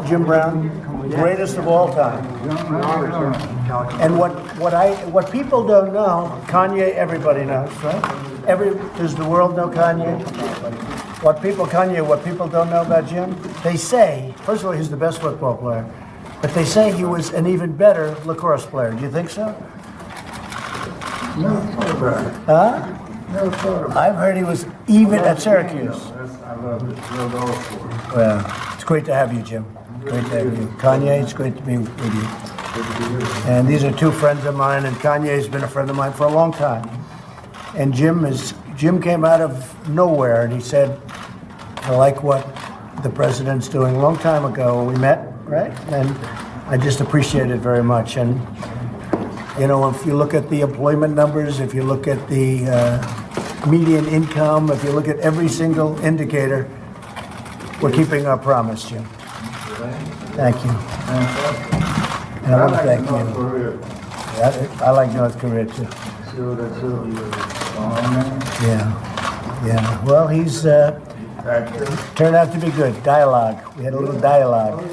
Jim Brown, greatest of all time. And what people don't know, Kanye, everybody knows, right? Does the world know Kanye? What people don't know about Jim? They say, first of all, he's the best football player, but they say he was an even better lacrosse player. Do you think so? No, huh? I've heard he was even at Syracuse. I love it. Well, it's great to have you, Jim. Great to have you. Kanye, it's great to be with you. And these are two friends of mine, and Kanye's been a friend of mine for a long time. And Jim came out of nowhere, and he said, I like what the president's doing. A long time ago, we met, right? And I just appreciate it very much. And, you know, if you look at the employment numbers, if you look at the median income, if you look at every single indicator, we're keeping our promise, Jim. Thank you. And I want to thank you. Yeah, I like North Korea, too. Yeah. Well, he's turned out to be good. Dialogue. We had a little dialogue.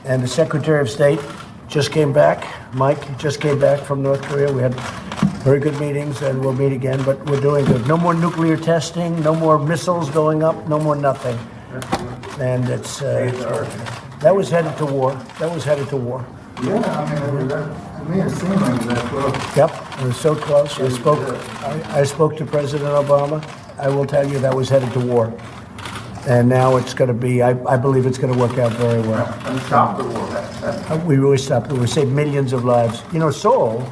And the Secretary of State just came back. Mike just came back from North Korea. We had very good meetings, and we'll meet again, but we're doing good. No more nuclear testing, no more missiles going up, no more nothing. And it's that was headed to war. Yeah, I mean, to me it seemed like that close. Yep, it was so close. I spoke to President Obama. I will tell you that was headed to war. And now it's going to be, I believe it's going to work out very well. And stop the war. We really stopped it. We saved millions of lives. You know, Seoul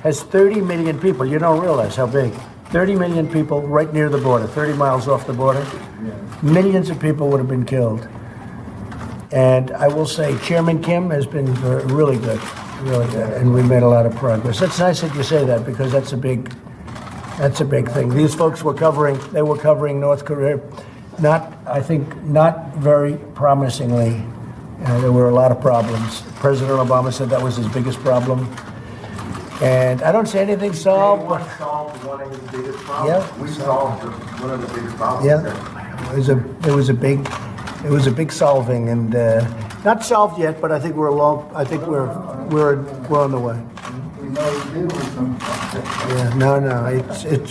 has 30 million people. You don't realize how big. 30 million people right near the border, 30 miles off the border. Millions of people would have been killed. And I will say Chairman Kim has been really good, and we made a lot of progress. That's nice that you say that, because that's a big thing. These folks were covering North Korea, I think not very promisingly. There were a lot of problems. President Obama said that was his biggest problem. And I don't say anything solved. One solved one of his biggest problems. Yeah. We solved one of the biggest problems. Yeah. It was a big solving, and not solved yet, but I think we're on the way. We know we did with some. Yeah, no,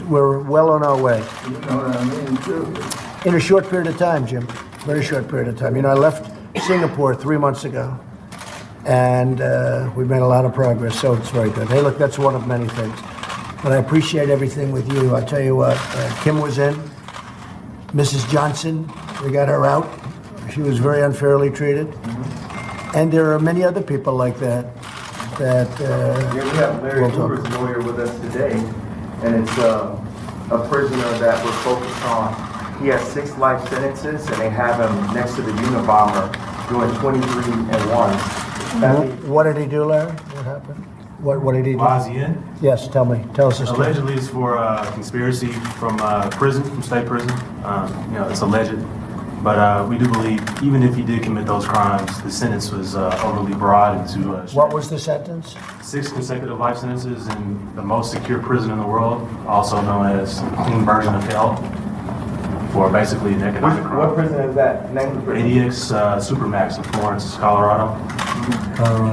we're well on our way. You know what I mean, too. In a short period of time, Jim. Very short period of time. You know, I left Singapore 3 months ago, and we've made a lot of progress, so it's very good. Hey, look, that's one of many things. But I appreciate everything with you. I tell you what, Kim was in. Mrs. Johnson, we got her out. She was very unfairly treated. And there are many other people like that. We have Larry Hoover's lawyer with us today, and it's a prisoner that we're focused on. He has 6 life sentences, and they have him next to the Unabomber doing 23 and 1. What did he do, Larry? What happened? What did he do? Why is he in? Yes, tell us the story. Allegedly, it's for conspiracy from state prison. It's alleged. But we do believe, even if he did commit those crimes, the sentence was overly broad into... What was the sentence? 6 consecutive life sentences in the most secure prison in the world, also known as a clean version of hell, for basically an economic crime. What prison is that? Name the prison. ADX Supermax in Florence, Colorado.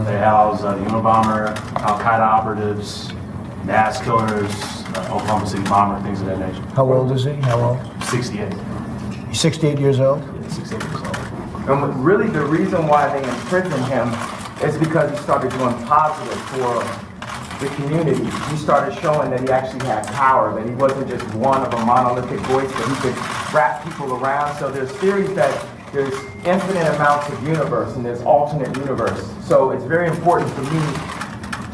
They house the Unabomber, Al-Qaeda operatives, mass killers, Oklahoma City bomber, things of that nature. How old is he? How old? 68. He's 68 years old? Yeah, 68 years old. And really the reason why they imprisoned him is because he started doing positive for the community. He started showing that he actually had power, that he wasn't just one of a monolithic voice, but he could wrap people around. So there's theories that there's infinite amounts of universe and there's alternate universe. So it's very important for me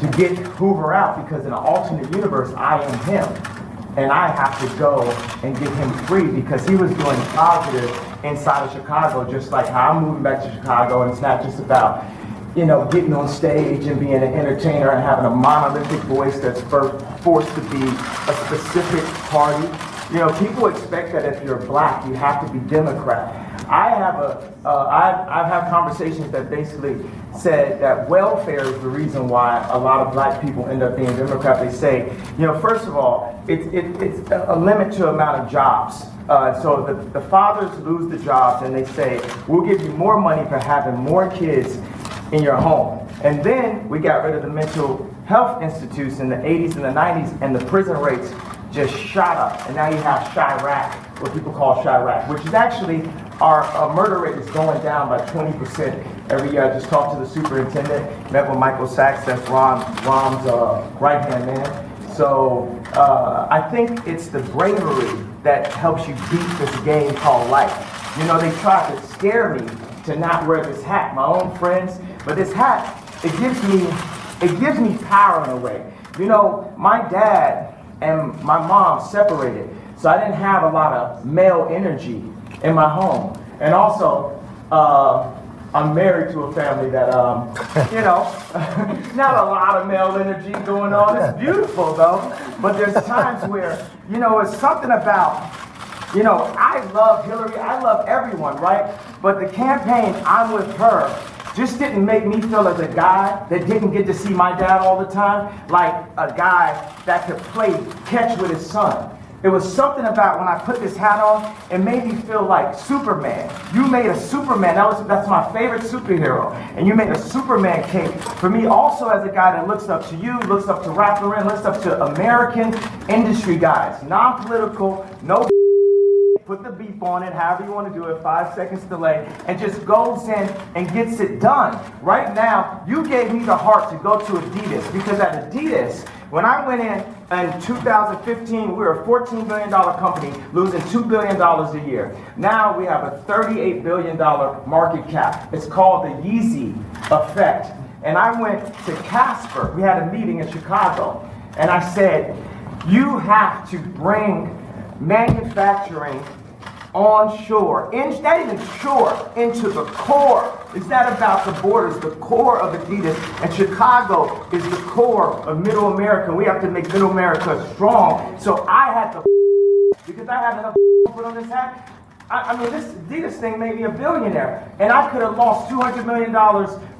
to get Hoover out, because in an alternate universe, I am him. And I have to go and get him free, because he was doing positive inside of Chicago, just like how I'm moving back to Chicago. And it's not just about, getting on stage and being an entertainer and having a monolithic voice that's forced to be a specific party. People expect that if you're black, you have to be Democrat. I've had conversations that basically said that welfare is the reason why a lot of black people end up being Democrat. They say, first of all, it's a limit to amount of jobs. So the fathers lose the jobs and they say, we'll give you more money for having more kids in your home. And then we got rid of the mental health institutes in the 80s and the 90s, and the prison rates just shot up. And now you have Chirac, what people call Chirac, which is actually our murder rate is going down by 20% every year. I just talked to the superintendent, met with Michael Sachs, that's Rom's right-hand man. So I think it's the bravery that helps you beat this game called life. You know, they tried to scare me to not wear this hat, my own friends, but this hat, it gives me power in a way. You know, my dad and my mom separated, so I didn't have a lot of male energy in my home. And also, I'm married to a family that, you know, not a lot of male energy going on. It's beautiful though, but there's times where, you know, it's something about, you know, I love Hillary, I love everyone, right? But the campaign, I'm with her, just didn't make me feel as a guy that didn't get to see my dad all the time, like a guy that could play catch with his son. It was something about when I put this hat on, it made me feel like Superman. You made a Superman, that's my favorite superhero. And you made a Superman cape for me also as a guy that looks up to you, looks up to Ralph Lauren, looks up to American industry guys. Non-political, no put the beep on it, however you want to do it, 5 seconds delay, and just goes in and gets it done. Right now, you gave me the heart to go to Adidas, because at Adidas, when I went in 2015, we were a $14 billion company, losing $2 billion a year. Now we have a $38 billion market cap. It's called the Yeezy effect. And I went to Casper. We had a meeting in Chicago, and I said, you have to bring manufacturing onshore, not even shore, into the core. It's not about the borders, the core of Adidas. And Chicago is the core of Middle America. We have to make Middle America strong. So I had to, because I had enough put on this hat. I mean, this Adidas thing made me a billionaire. And I could have lost $200 million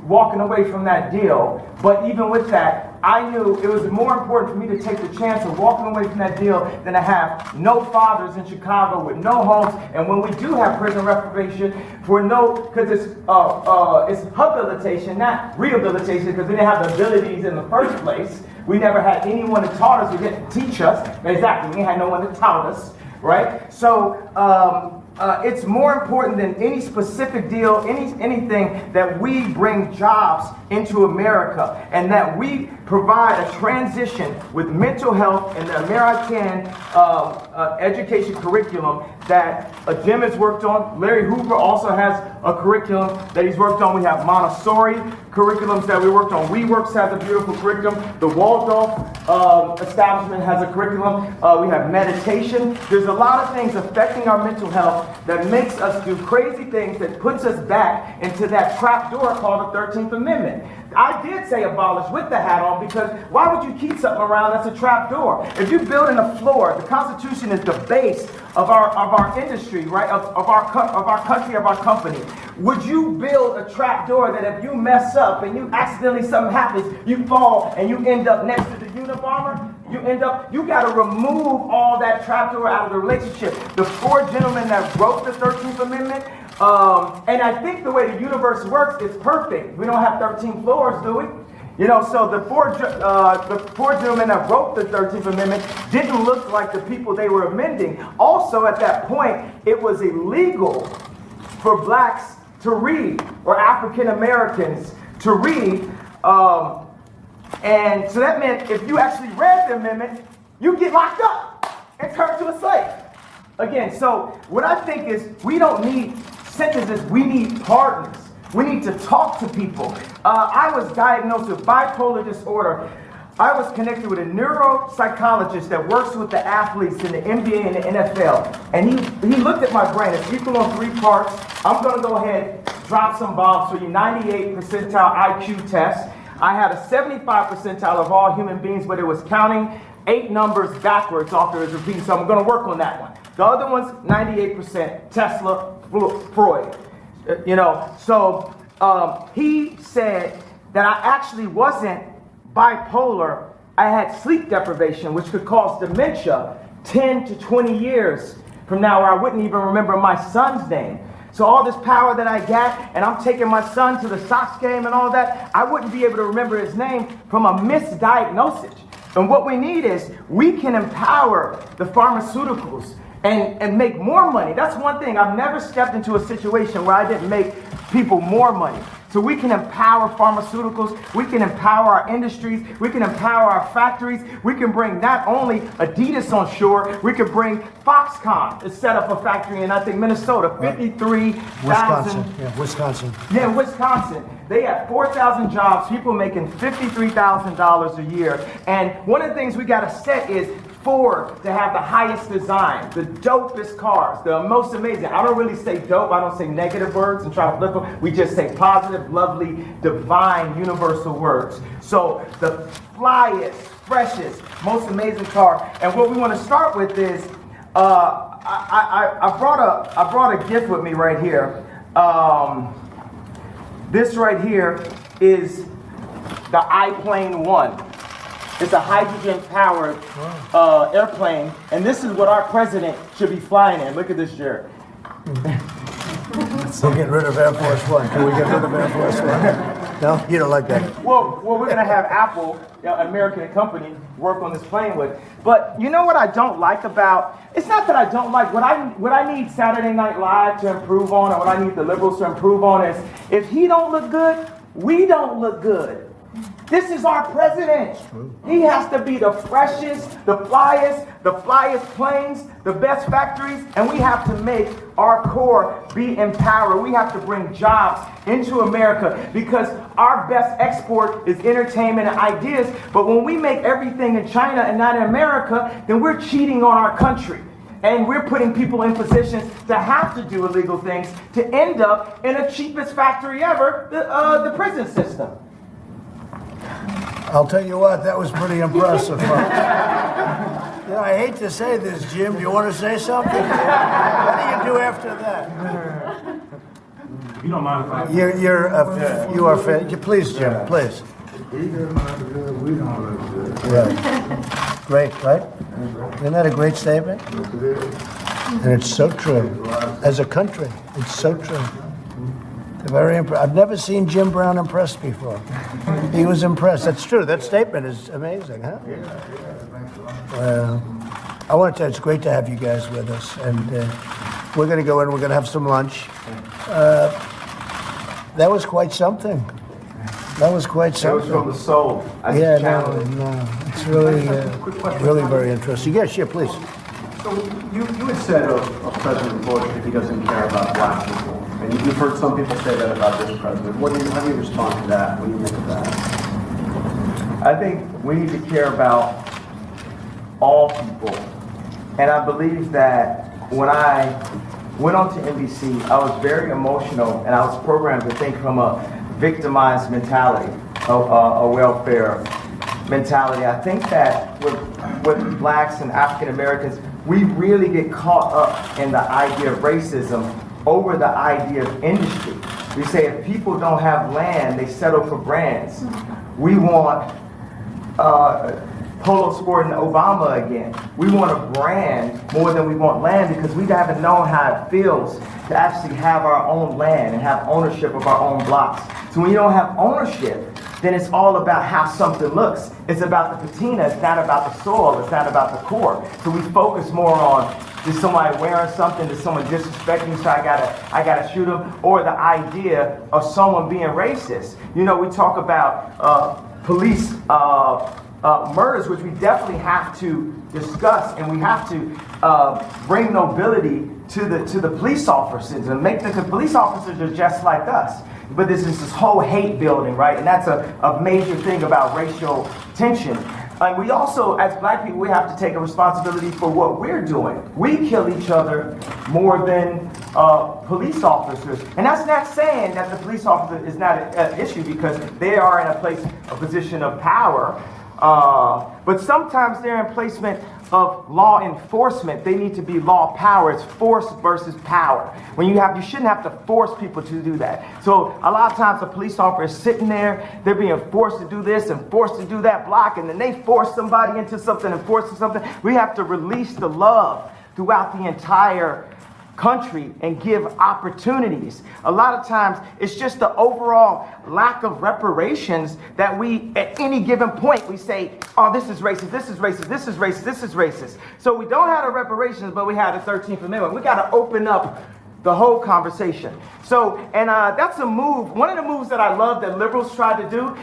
walking away from that deal. But even with that, I knew it was more important for me to take the chance of walking away from that deal than to have no fathers in Chicago with no homes. And when we do have prison reprobation, because it's habilitation, not rehabilitation, because we didn't have the abilities in the first place. We never had anyone that taught us, who didn't teach us. Exactly, we had no one that taught us, right? So it's more important than any specific deal, anything, that we bring jobs into America and that we provide a transition with mental health and the American education curriculum that Jim has worked on. Larry Hoover also has a curriculum that he's worked on. We have Montessori curriculums that we worked on. WeWorks has a beautiful curriculum. The Waldorf establishment has a curriculum. We have meditation. There's a lot of things affecting our mental health that makes us do crazy things, that puts us back into that trap door called the 13th Amendment. I did say abolish with the hat on, because why would you keep something around that's a trap door? If you build in a floor, the Constitution is the base of our industry, right? Of our country, of our company. Would you build a trap door that if you mess up and you accidentally something happens, you fall and you end up next to the Unabomber? You got to remove all that trap door out of the relationship. The four gentlemen that wrote the 13th Amendment, and I think the way the universe works is perfect. We don't have 13 floors, do we? You know, so the four gentlemen that wrote the 13th Amendment didn't look like the people they were amending. Also, at that point, it was illegal for blacks to read, or African Americans to read. And so that meant if you actually read the amendment, you get locked up and turned to a slave. Again, so what I think is, we don't need sentences, we need pardons. We need to talk to people. I was diagnosed with bipolar disorder. I was connected with a neuropsychologist that works with the athletes in the NBA and the NFL. And he looked at my brain. It's equal on 3 parts. I'm going to go ahead, drop some bombs for you. 98 percentile IQ test. I had a 75 percentile of all human beings, but it was counting 8 numbers backwards after it was repeating. So I'm going to work on that one. The other one's 98% Tesla, Freud. You know, so he said that I actually wasn't bipolar. I had sleep deprivation, which could cause dementia 10 to 20 years from now where I wouldn't even remember my son's name. So all this power that I got, and I'm taking my son to the Sox game and all that, I wouldn't be able to remember his name from a misdiagnosis. And what we need is we can empower the pharmaceuticals and make more money. That's one thing. I've never stepped into a situation where I didn't make people more money. So we can empower pharmaceuticals, we can empower our industries, we can empower our factories, we can bring not only Adidas on shore, we can bring Foxconn to set up a factory in, I think, Minnesota, 53,000. Wisconsin. Yeah, Wisconsin. They have 4,000 jobs, people making $53,000 a year. And one of the things we got to set is Ford to have the highest design, the dopest cars, the most amazing. I don't really say dope, I don't say negative words and try to flip them. We just say positive, lovely, divine, universal words. So the flyest, freshest, most amazing car. And what we want to start with is, I brought a gift with me right here. This right here is the iPlane 1. It's a hydrogen-powered airplane, and this is what our president should be flying in. Look at this, Jared. So get rid of Air Force One. Can we get rid of Air Force One? No, you don't like that. Well, we're gonna have Apple, an American company, work on this plane with. But you know what I don't like about? It's not that I don't like. What I need Saturday Night Live to improve on, and what I need the liberals to improve on is if he don't look good, we don't look good. This is our president. He has to be the freshest, the flyest planes, the best factories, and we have to make our core be empowered. We have to bring jobs into America because our best export is entertainment and ideas. But when we make everything in China and not in America, then we're cheating on our country. And we're putting people in positions to have to do illegal things to end up in the cheapest factory ever, the prison system. I'll tell you what, that was pretty impressive. You know, I hate to say this, Jim. Do you want to say something? What do you do after that? You don't mind if I... You are fit. Please, Jim, please. He doesn't look good, we don't look good. Right. Great, right? Isn't that a great statement? Yes, it is. And it's so true. As a country, it's so true. Very I've never seen Jim Brown impressed before. He was impressed. That's true. That statement is amazing, huh? Well, I want to tell you, it's great to have you guys with us. And we're going to go in, we're going to have some lunch. That was quite something. That was quite something. That was from the soul. Yeah, no. It's really, really very interesting. Yes, yeah, please. So you had said of President Bush that he doesn't care about black people. And you've heard some people say that about this president. How do you respond to that? What do you make of that? I think we need to care about all people. And I believe that when I went on to NBC, I was very emotional and I was programmed to think from a victimized mentality, a welfare mentality. I think that with blacks and African Americans, we really get caught up in the idea of racism over the idea of industry. We say if people don't have land, they settle for brands. We want Polo Sport and Obama again. We want a brand more than we want land because we haven't known how it feels to actually have our own land and have ownership of our own blocks. So when you don't have ownership, then it's all about how something looks. It's about the patina, it's not about the soil, it's not about the core. So we focus more on, is somebody wearing something, is someone disrespecting, so I gotta shoot them, or the idea of someone being racist. You know, we talk about police murders, which we definitely have to discuss, and we have to bring nobility to the police officers and make the police officers are just like us. But this is this whole hate building, right? And that's a major thing about racial tension. And we also, as black people, we have to take a responsibility for what we're doing. We kill each other more than police officers. And that's not saying that the police officer is not an issue because they are in a position of power. But sometimes they're in placement of law enforcement. They need to be law power. It's force versus power. When you shouldn't have to force people to do that. So a lot of times the police officer is sitting there, they're being forced to do this and forced to do that block, and then they force somebody into something and force something. We have to release the love. throughout the entire country and give opportunities. A lot of times it's just the overall lack of reparations that we, at any given point, we say, oh, this is racist, this is racist, this is racist, this is racist. So we don't have the reparations, but we have the 13th Amendment. We got to open up the whole conversation. So, and that's a move. One of the moves that I love that liberals try to do,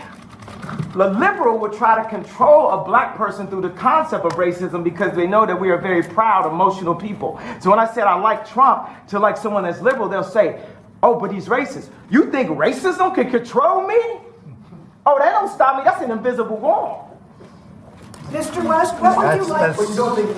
the liberal would try to control a black person through the concept of racism because they know that we are very proud, emotional people. So when I said I like Trump to like someone that's liberal, they'll say, oh, but he's racist. You think racism can control me? Oh, that don't stop me. That's an invisible wall. Mr. West, what would you like? But you don't think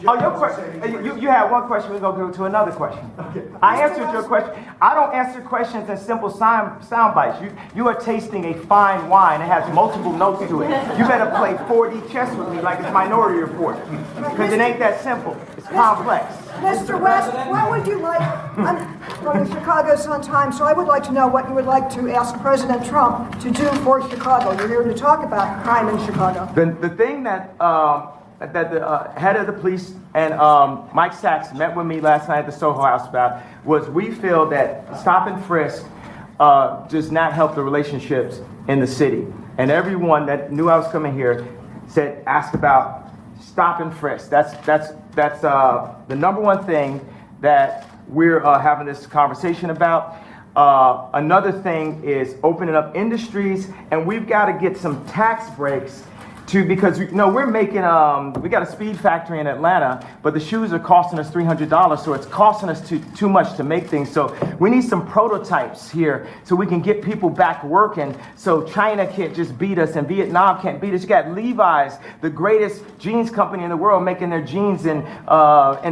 Oh, your question. You had one question. We're going to go to another question. Okay. I answered your question. I don't answer questions in simple sound bites. You are tasting a fine wine. It has multiple notes to it. You better play 4D chess with me like it's Minority Report. Because it ain't that simple. It's complex. Mr. West, what would you like? Well, Chicago Sun-Times, so I would like to know what you would like to ask President Trump to do for Chicago. You're here to talk about crime in Chicago. The thing that the head of the police and Mike Sachs met with me last night at the Soho House about was we feel that stop and frisk does not help the relationships in the city. And everyone that knew I was coming here asked about stop and frisk. That's the number one thing that we're having this conversation about. Another thing is opening up industries, and we've got to get some tax breaks because we're making we got a speed factory in Atlanta, but the shoes are costing us $300, so it's costing us too much to make things. So we need some prototypes here so we can get people back working. So China can't just beat us and Vietnam can't beat us. You got Levi's, the greatest jeans company in the world, making their jeans in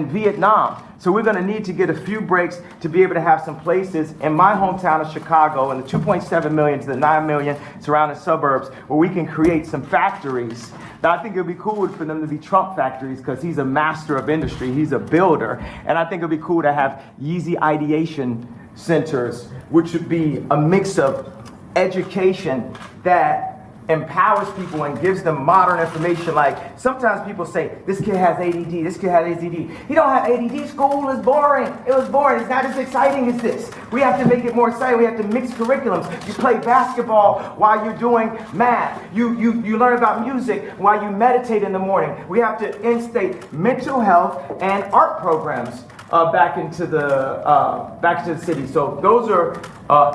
Vietnam. So we're going to need to get a few breaks to be able to have some places in my hometown of Chicago and the 2.7 million to the 9 million surrounding suburbs where we can create some factories. Now, I think it would be cool for them to be Trump factories because he's a master of industry. He's a builder. And I think it would be cool to have Yeezy ideation centers, which would be a mix of education that empowers people and gives them modern information. Like sometimes people say, this kid has ADD, this kid has ADD. He don't have ADD, school is boring. It was boring, it's not as exciting as this. We have to make it more exciting, we have to mix curriculums. You play basketball while you're doing math. You learn about music while you meditate in the morning. We have to instate mental health and art programs back into the city. So those are,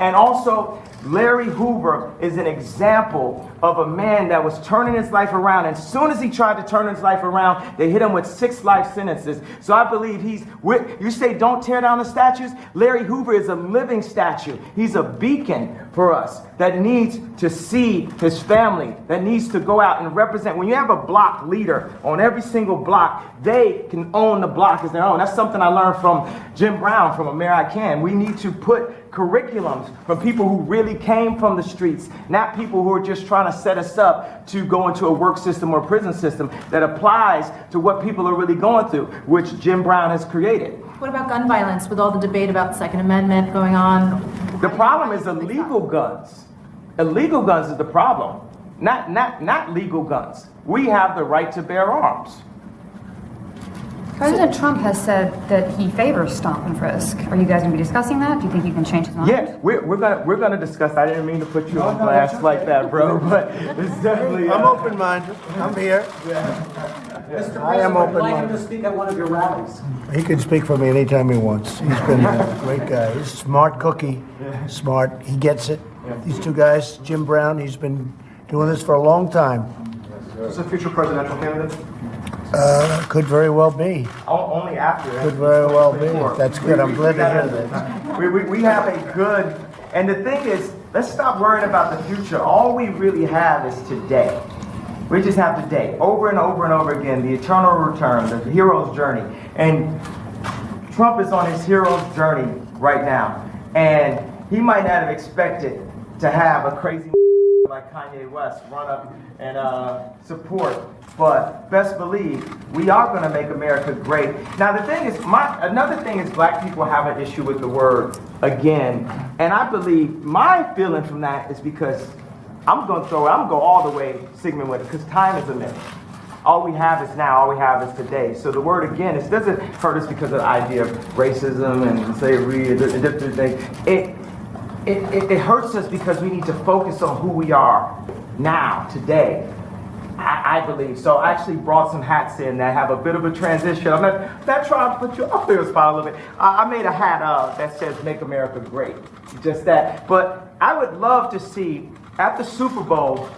and also Larry Hoover is an example of a man that was turning his life around. And as soon as he tried to turn his life around, they hit him with 6 life sentences. So I believe you say don't tear down the statues. Larry Hoover is a living statue. He's a beacon for us that needs to see his family, that needs to go out and represent. When you have a block leader on every single block, they can own the block as their own. That's something I learned from Jim Brown from A Mayor I Can. We need to put curriculums from people who really came from the streets, not people who are just trying to set us up to go into a work system or prison system that applies to what people are really going through, which Jim Brown has created. What about gun violence with all the debate about the Second Amendment going on? The problem is illegal guns. Illegal guns is the problem, not legal guns. We have the right to bear arms. President Trump has said that he favors stop and frisk. Are you guys going to be discussing that? Do you think you can change his mind? Yeah, we're gonna discuss. I didn't mean to put you on blast like that, bro. But it's definitely. I'm open-minded. I'm here. I am I'd like him open-minded. to speak at one of your rallies. He can speak for me anytime he wants. He's been a great guy. He's a smart cookie. Smart. He gets it. These two guys, Jim Brown, he's been doing this for a long time. Is a future presidential candidate? Could very well be. Only after. Could very well be. That's good. I'm glad to hear that. We have a good, and the thing is, let's stop worrying about the future. All we really have is today. We just have today, over and over and over again, the eternal return, the hero's journey. And Trump is on his hero's journey right now. And he might not have expected to have a crazy like Kanye West run up and support. But best believe, we are going to make America great. Now the thing is, another thing is black people have an issue with the word again. And I believe my feeling from that is because I'm going to go all the way Sigmund with it, because time is a minute. All we have is now. All we have is today. So the word again, it doesn't hurt us because of the idea of racism and slavery and different things. It hurts us because we need to focus on who we are now, today. I believe. So I actually brought some hats in that have a bit of a transition. I'm not trying to put you off the spot a little bit. I made a hat that says "Make America Great." Just that. But I would love to see at the Super Bowl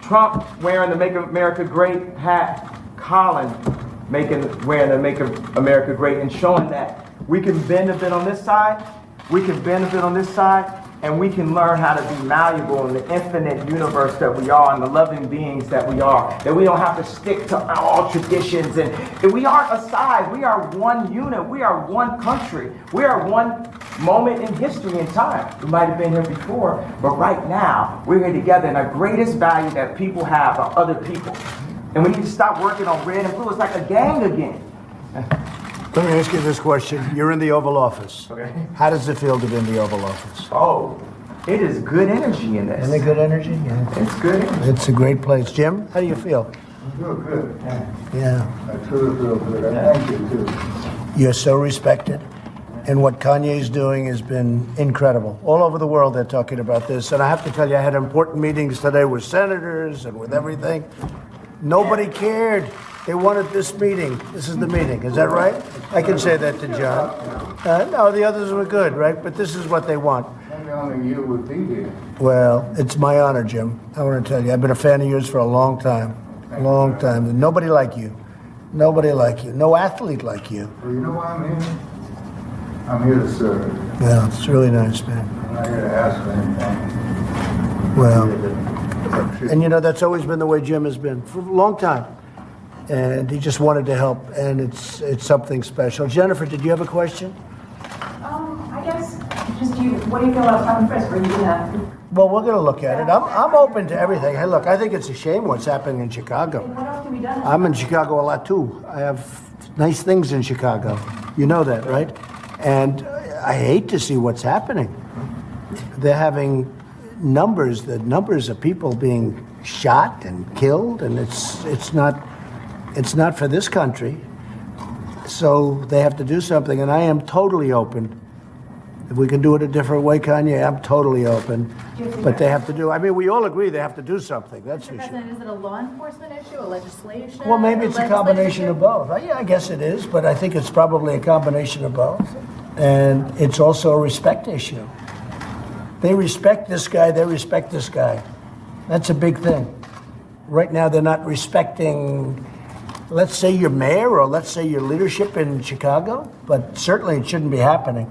Trump wearing the "Make America Great" hat, Colin wearing the "Make America Great," and showing that we can bend a bit on this side, we can bend a bit on this side, and we can learn how to be malleable in the infinite universe that we are and the loving beings that we are. That we don't have to stick to all traditions. And we aren't a size. We are one unit. We are one country. We are one moment in history and time. We might have been here before, but right now, we're here together. And the greatest value that people have are other people. And we need to stop working on red and blue. It's like a gang again. Let me ask you this question. You're in the Oval Office. Okay. How does it feel to be in the Oval Office? Oh, it is good energy in this. Isn't it good energy? Yeah. It's good energy. It's a great place. Jim, how do you feel? I feel good. Yeah. I truly feel good. I thank you, too. You're so respected. And what Kanye's doing has been incredible. All over the world they're talking about this. And I have to tell you, I had important meetings today with senators and with everything. Nobody cared. They wanted this meeting. This is the meeting. Is that right? I can say that to John. No, the others were good, right? But this is what they want. Maybe only you would be here. Well, it's my honor, Jim. I want to tell you, I've been a fan of yours for a long time. A long time. Nobody like you. Nobody like you. No athlete like you. Well, you know why I'm here? I'm here to serve. Well, it's really nice, man. I'm not here to ask for anything. Well, and you know, that's always been the way Jim has been for a long time. And he just wanted to help, and it's something special. Jennifer, did you have a question? I guess what do you feel about Tom Frisk? Are you gonna? Well, we're going to look at it. I'm open to everything. Hey, look, I think it's a shame what's happening in Chicago. What else can be done? I'm in Chicago a lot too. I have nice things in Chicago. You know that, right? And I hate to see what's happening. They're having the numbers of people being shot and killed, and it's not for this country. So they have to do something, and I am totally open. If we can do it a different way, Kanye, I'm totally open. But they have to do, I mean, we all agree they have to do something, that's for Mr. sure. President, is it a law enforcement issue, a legislation? Well, maybe it's a combination of both. Yeah, I guess it is, but I think it's probably a combination of both. And it's also a respect issue. They respect this guy, they respect this guy. That's a big thing. Right now, they're not respecting, let's say, your mayor or let's say your leadership in Chicago, but certainly it shouldn't be happening.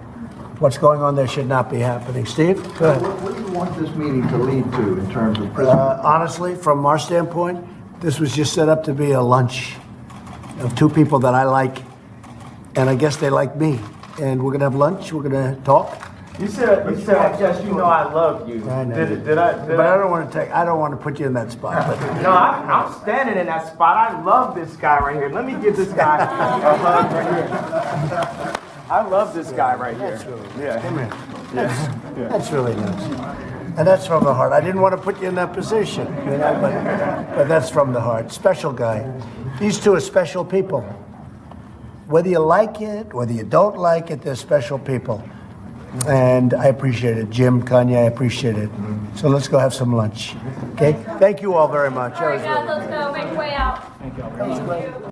What's going on there should not be happening. Steve, go ahead. What do you want this meeting to lead to in terms of prison? Honestly, from our standpoint, this was just set up to be a lunch of two people that I like, and I guess they like me. And we're gonna have lunch. We're gonna talk. You said, yes, you know I love you. I know. Did I? But I don't want to put you in that spot. But No, I'm standing in that spot. I love this guy right here. Let me give this guy a hug right here. I love this guy right here. That's really nice. Yeah. Come here. That's really nice. And that's from the heart. I didn't want to put you in that position, you know, but that's from the heart. Special guy. These two are special people. Whether you like it, whether you don't like it, they're special people. And I appreciate it. Jim, Kanye, I appreciate it. So let's go have some lunch. Okay? Thank you all very much. All right, guys, let's go. Make your way out. That was great.